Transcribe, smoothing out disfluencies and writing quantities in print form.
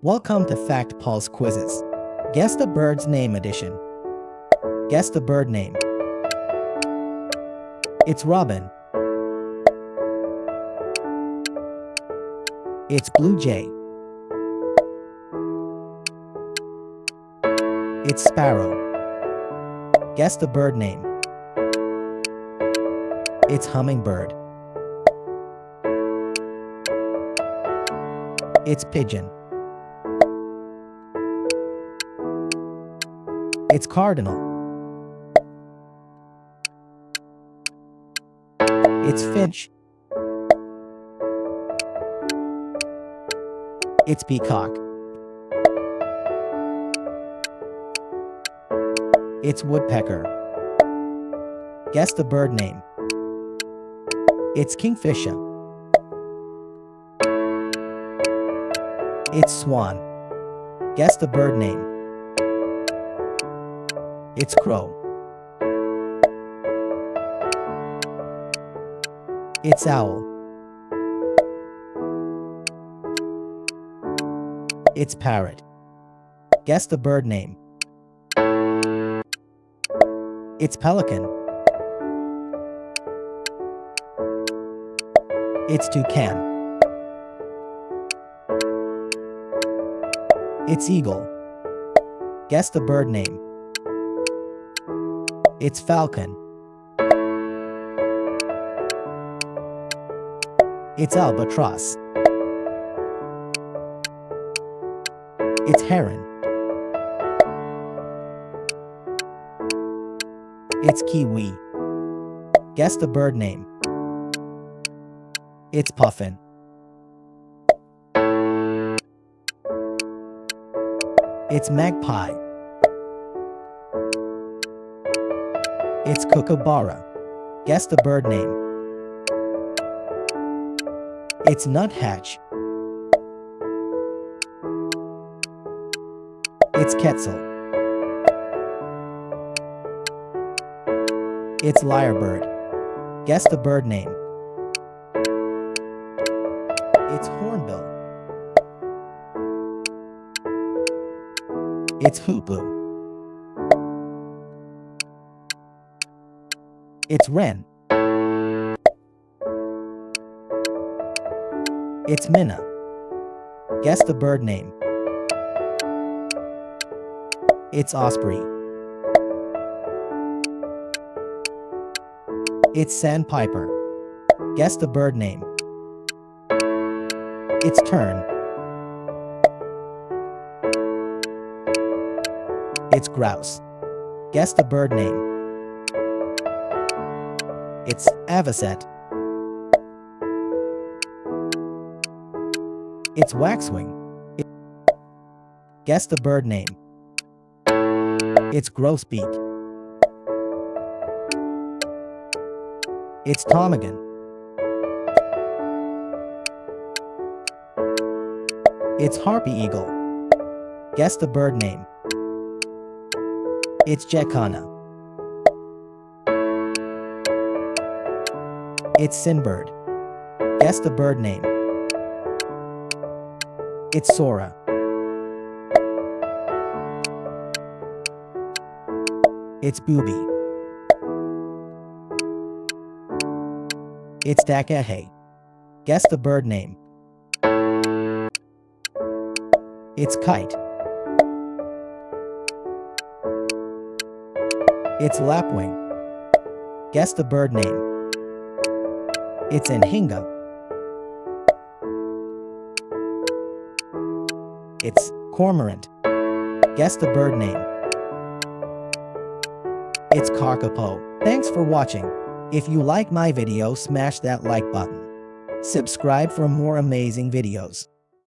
Welcome to Fact Pulse Quizzes. Guess the bird's name edition. Guess the bird name. It's robin. It's blue jay. It's sparrow. Guess the bird name. It's hummingbird. It's pigeon. It's cardinal. It's finch. It's peacock. It's woodpecker. Guess the bird name. It's kingfisher. It's swan. Guess the bird name. It's crow. It's owl. It's parrot. Guess the bird name. It's pelican. It's toucan. It's eagle. Guess the bird name. It's falcon. It's albatross. It's heron. It's kiwi. Guess the bird name. It's puffin. It's magpie. It's kookaburra. Guess the bird name. It's nuthatch. It's quetzal. It's lyrebird. Guess the bird name. It's hornbill. It's hoopoe. It's wren. It's minnow. Guess the bird name. It's osprey. It's sandpiper. Guess the bird name. It's tern. It's grouse. Guess the bird name. It's avocet. It's waxwing. Guess the bird name. It's grosbeak. It's ptarmigan. It's harpy eagle. Guess the bird name. It's jacana. It's sinbird. Guess the bird name. It's sora. It's booby. It's takahe. Guess the bird name. It's kite. It's lapwing. Guess the bird name. It's anhinga. It's cormorant. Guess the bird name. It's kakapo. Thanks for watching. If you like my video, smash that like button. Subscribe for more amazing videos.